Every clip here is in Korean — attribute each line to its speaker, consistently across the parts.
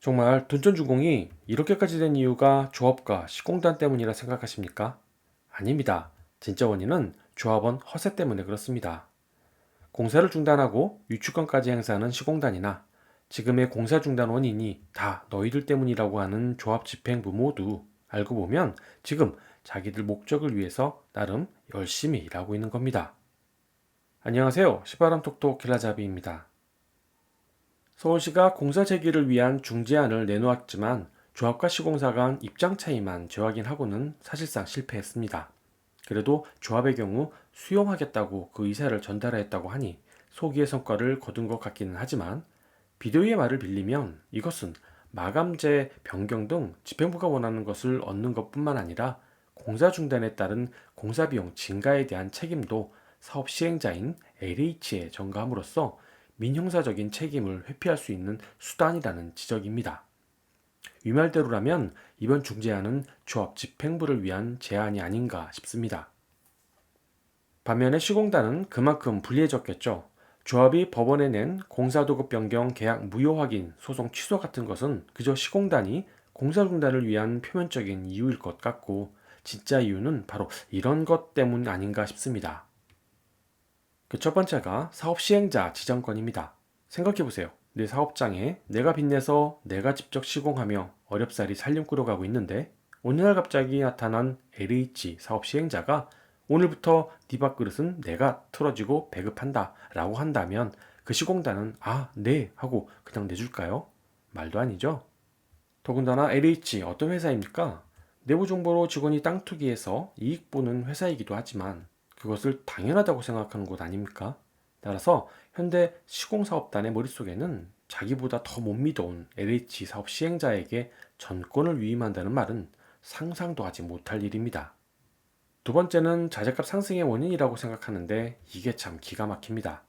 Speaker 1: 정말 둔촌주공이 이렇게까지 된 이유가 조합과 시공단 때문이라 생각하십니까? 아닙니다. 진짜 원인은 조합원 허세 때문에 그렇습니다. 공사를 중단하고 유축권까지 행사하는 시공단이나 지금의 공사 중단 원인이 다 너희들 때문이라고 하는 조합 집행부 모두 알고 보면 지금 자기들 목적을 위해서 나름 열심히 일하고 있는 겁니다. 안녕하세요. 시바람 톡톡 킬라잡이입니다. 서울시가 공사 재개를 위한 중재안을 내놓았지만 조합과 시공사 간 입장 차이만 재확인하고는 사실상 실패했습니다. 그래도 조합의 경우 수용하겠다고 그 의사를 전달했다고 하니 소기의 성과를 거둔 것 같기는 하지만 비대위의 말을 빌리면 이것은 마감재 변경 등 집행부가 원하는 것을 얻는 것뿐만 아니라 공사 중단에 따른 공사비용 증가에 대한 책임도 사업 시행자인 LH에 전가함으로써 민형사적인 책임을 회피할 수 있는 수단이라는 지적입니다. 위말대로라면 이번 중재안은 조합 집행부를 위한 제안이 아닌가 싶습니다. 반면에 시공단은 그만큼 불리해졌겠죠. 조합이 법원에 낸 공사도급 변경 계약 무효 확인 소송 취소 같은 것은 그저 시공단이 공사 중단을 위한 표면적인 이유일 것 같고 진짜 이유는 바로 이런 것 때문 아닌가 싶습니다. 그 첫 번째가 사업 시행자 지정권입니다. 생각해보세요. 내 사업장에 내가 빚내서 내가 직접 시공하며 어렵사리 살림 꾸려가고 있는데 어느 날 갑자기 나타난 LH 사업 시행자가 오늘부터 네 밥그릇은 내가 틀어지고 배급한다 라고 한다면 그 시공단은 아, 네 하고 그냥 내줄까요? 말도 아니죠. 더군다나 LH 어떤 회사입니까? 내부 정보로 직원이 땅 투기해서 이익 보는 회사이기도 하지만 그것을 당연하다고 생각하는 곳 아닙니까? 따라서 현대 시공사업단의 머릿속에는 자기보다 더 못 믿어온 LH 사업 시행자에게 전권을 위임한다는 말은 상상도 하지 못할 일입니다. 두 번째는 자재값 상승의 원인이라고 생각하는데 이게 참 기가 막힙니다.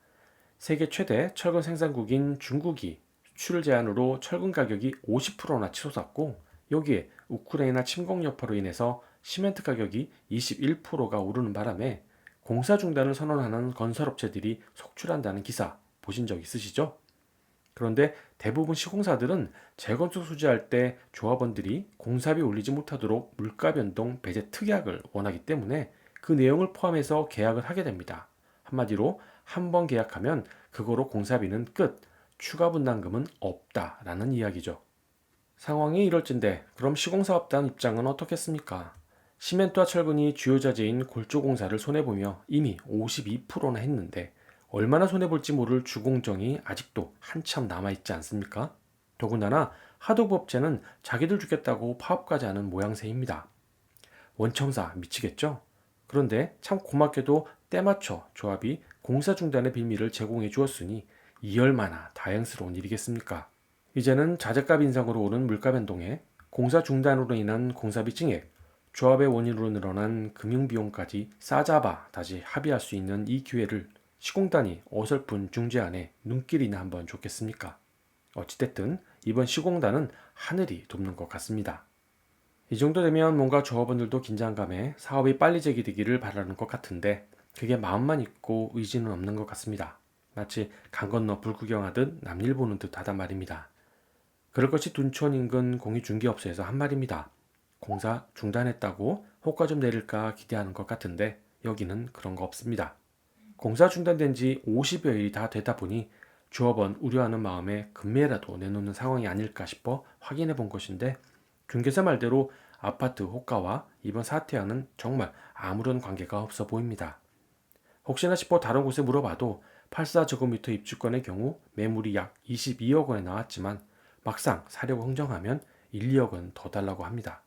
Speaker 1: 세계 최대 철근 생산국인 중국이 수출 제한으로 철근 가격이 50%나 치솟았고 여기에 우크라이나 침공 여파로 인해서 시멘트 가격이 21%가 오르는 바람에 공사 중단을 선언하는 건설업체들이 속출한다는 기사 보신 적 있으시죠? 그런데 대부분 시공사들은 재건축 수주할 때 조합원들이 공사비 올리지 못하도록 물가 변동 배제 특약을 원하기 때문에 그 내용을 포함해서 계약을 하게 됩니다. 한마디로 한 번 계약하면 그거로 공사비는 끝, 추가 분담금은 없다라는 이야기죠. 상황이 이럴진데 그럼 시공사업단 입장은 어떻겠습니까? 시멘트와 철근이 주요 자재인 골조공사를 손해보며 이미 52%나 했는데 얼마나 손해볼지 모를 주공정이 아직도 한참 남아있지 않습니까? 더군다나 하도급업체는 자기들 주겠다고 파업까지 하는 모양새입니다. 원청사 미치겠죠? 그런데 참 고맙게도 때맞춰 조합이 공사 중단의 빌미를 제공해 주었으니 이 얼마나 다행스러운 일이겠습니까? 이제는 자재값 인상으로 오른 물가 변동에 공사 중단으로 인한 공사비 증액, 조합의 원인으로 늘어난 금융비용까지 싸잡아 다시 합의할 수 있는 이 기회를 시공단이 어설픈 중재안에 눈길이나 한번 줬겠습니까? 어찌됐든 이번 시공단은 하늘이 돕는 것 같습니다. 이 정도 되면 뭔가 조합원들도 긴장감에 사업이 빨리 재개되기를 바라는 것 같은데 그게 마음만 있고 의지는 없는 것 같습니다. 마치 강 건너 불구경하듯 남일 보는 듯 하단 말입니다. 그럴 것이 둔촌 인근 공유중개업소에서 한 말입니다. 공사 중단했다고 호가 좀 내릴까 기대하는 것 같은데 여기는 그런 거 없습니다. 공사 중단된 지 50여일이 다 되다 보니 조합원 우려하는 마음에 금매라도 내놓는 상황이 아닐까 싶어 확인해 본 것인데 중개사 말대로 아파트 호가와 이번 사태와는 정말 아무런 관계가 없어 보입니다. 혹시나 싶어 다른 곳에 물어봐도 84제곱미터 입주권의 경우 매물이 약 22억 원에 나왔지만 막상 사려고 흥정하면 1, 2억 원 더 달라고 합니다.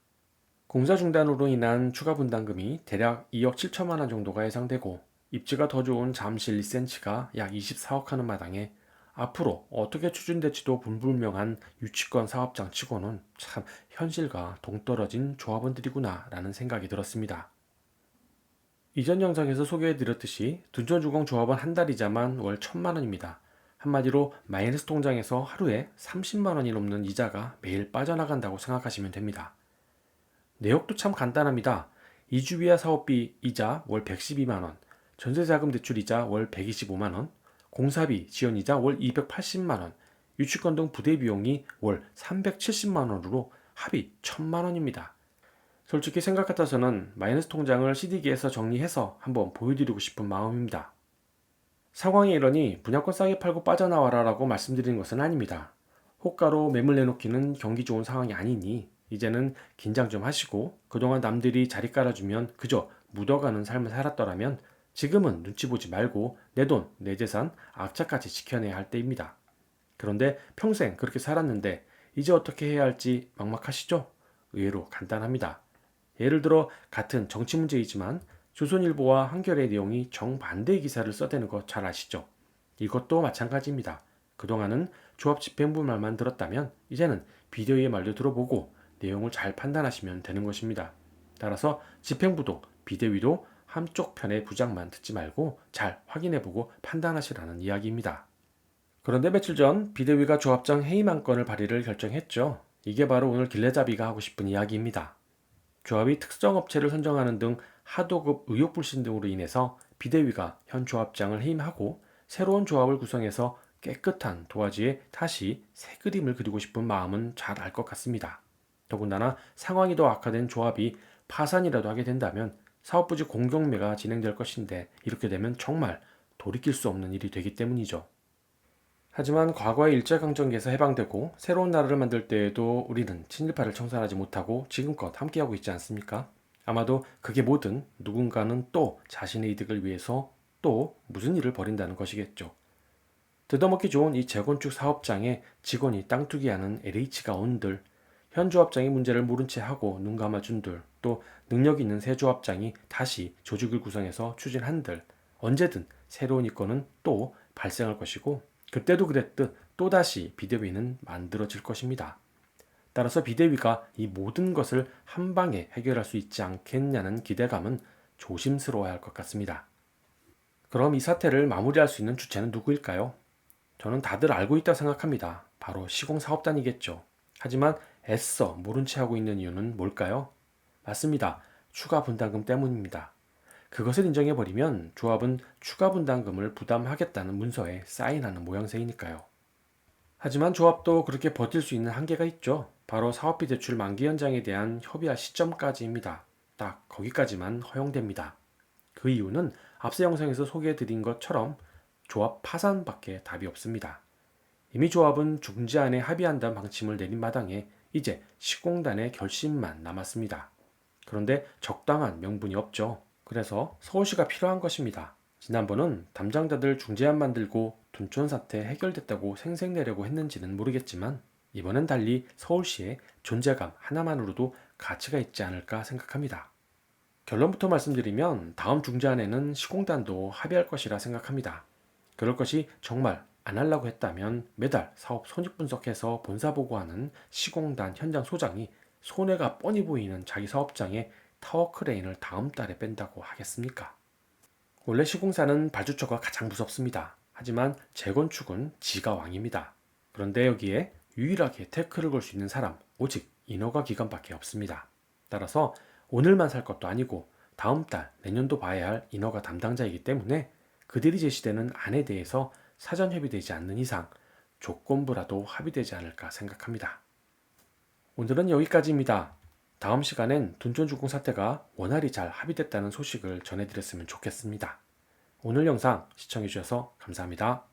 Speaker 1: 공사 중단으로 인한 추가 분담금이 대략 2억 7천만 원 정도가 예상되고 입지가 더 좋은 잠실 2cm가 약 24억 하는 마당에 앞으로 어떻게 추진될지도 불분명한 유치권 사업장 치고는 참 현실과 동떨어진 조합원들이구나 라는 생각이 들었습니다. 이전 영상에서 소개해드렸듯이 둔촌주공 조합원 한 달 이자만 월 1천만 원입니다. 한마디로 마이너스 통장에서 하루에 30만 원이 넘는 이자가 매일 빠져나간다고 생각하시면 됩니다. 내역도 참 간단합니다. 이주비와 사업비 이자 월 112만 원, 전세자금 대출 이자 월 125만 원, 공사비 지연이자 월 280만 원, 유치권 등 부대 비용이 월 370만 원으로 합이 1000만 원입니다. 솔직히 생각 같아서는 마이너스 통장을 CD기에서 정리해서 한번 보여드리고 싶은 마음입니다. 상황이 이러니 분양권 싸게 팔고 빠져나와라 라고 말씀드리는 것은 아닙니다. 호가로 매물 내놓기는 경기 좋은 상황이 아니니 이제는 긴장 좀 하시고, 그동안 남들이 자리 깔아주면 그저 묻어가는 삶을 살았더라면 지금은 눈치 보지 말고 내 돈, 내 재산, 악착같이 지켜내야 할 때입니다. 그런데 평생 그렇게 살았는데 이제 어떻게 해야 할지 막막하시죠? 의외로 간단합니다. 예를 들어 같은 정치 문제이지만 조선일보와 한겨레의 내용이 정반대의 기사를 써대는 거 잘 아시죠? 이것도 마찬가지입니다. 그동안은 조합 집행부 말만 들었다면 이제는 비대위의 말도 들어보고 내용을 잘 판단하시면 되는 것입니다. 따라서 집행부도 비대위도 한쪽 편의 부장만 듣지 말고 잘 확인해보고 판단하시라는 이야기입니다. 그런데 며칠 전 비대위가 조합장 해임 안건을 발의를 결정했죠. 이게 바로 오늘 길래잡이가 하고 싶은 이야기입니다. 조합이 특정 업체를 선정하는 등 하도급 의혹 불신 등으로 인해서 비대위가 현 조합장을 해임하고 새로운 조합을 구성해서 깨끗한 도화지에 다시 새 그림을 그리고 싶은 마음은 잘 알 것 같습니다. 더군다나 상황이 더 악화된 조합이 파산이라도 하게 된다면 사업부지 공경매가 진행될 것인데, 이렇게 되면 정말 돌이킬 수 없는 일이 되기 때문이죠. 하지만 과거의 일제강점기에서 해방되고 새로운 나라를 만들 때에도 우리는 친일파를 청산하지 못하고 지금껏 함께하고 있지 않습니까? 아마도 그게 뭐든 누군가는 또 자신의 이득을 위해서 또 무슨 일을 벌인다는 것이겠죠. 뜯어먹기 좋은 이 재건축 사업장에 직원이 땅 투기하는 LH가 온들, 현 조합장이 문제를 모른 채 하고 눈 감아준들, 또 능력 있는 새 조합장이 다시 조직을 구성해서 추진한들, 언제든 새로운 이권은 또 발생할 것이고, 그때도 그랬듯 또다시 비대위는 만들어질 것입니다. 따라서 비대위가 이 모든 것을 한 방에 해결할 수 있지 않겠냐는 기대감은 조심스러워야 할 것 같습니다. 그럼 이 사태를 마무리할 수 있는 주체는 누구일까요? 저는 다들 알고 있다고 생각합니다. 바로 시공사업단이겠죠. 하지만 애써 모른 채 하고 있는 이유는 뭘까요? 맞습니다. 추가 분담금 때문입니다. 그것을 인정해버리면 조합은 추가 분담금을 부담하겠다는 문서에 사인하는 모양새이니까요. 하지만 조합도 그렇게 버틸 수 있는 한계가 있죠. 바로 사업비 대출 만기 연장에 대한 협의할 시점까지입니다. 딱 거기까지만 허용됩니다. 그 이유는 앞서 영상에서 소개해드린 것처럼 조합 파산밖에 답이 없습니다. 이미 조합은 중재안에 합의한다는 방침을 내린 마당에 이제 시공단의 결심만 남았습니다. 그런데 적당한 명분이 없죠. 그래서 서울시가 필요한 것입니다. 지난번은 담당자들 중재안 만들고 둔촌 사태 해결됐다고 생색내려고 했는지는 모르겠지만 이번엔 달리 서울시의 존재감 하나만으로도 가치가 있지 않을까 생각합니다. 결론부터 말씀드리면 다음 중재안에는 시공단도 합의할 것이라 생각합니다. 그럴 것이 정말 안 하려고 했다면 매달 사업 손익 분석해서 본사 보고하는 시공단 현장 소장이 손해가 뻔히 보이는 자기 사업장에 타워 크레인을 다음 달에 뺀다고 하겠습니까? 원래 시공사는 발주처가 가장 무섭습니다. 하지만 재건축은 지가 왕입니다. 그런데 여기에 유일하게 태클을 걸 수 있는 사람, 오직 인허가 기관밖에 없습니다. 따라서 오늘만 살 것도 아니고 다음 달, 내년도 봐야 할 인허가 담당자이기 때문에 그들이 제시되는 안에 대해서 사전 협의되지 않는 이상 조건부라도 합의되지 않을까 생각합니다. 오늘은 여기까지입니다. 다음 시간엔 둔촌주공 사태가 원활히 잘 합의됐다는 소식을 전해드렸으면 좋겠습니다. 오늘 영상 시청해주셔서 감사합니다.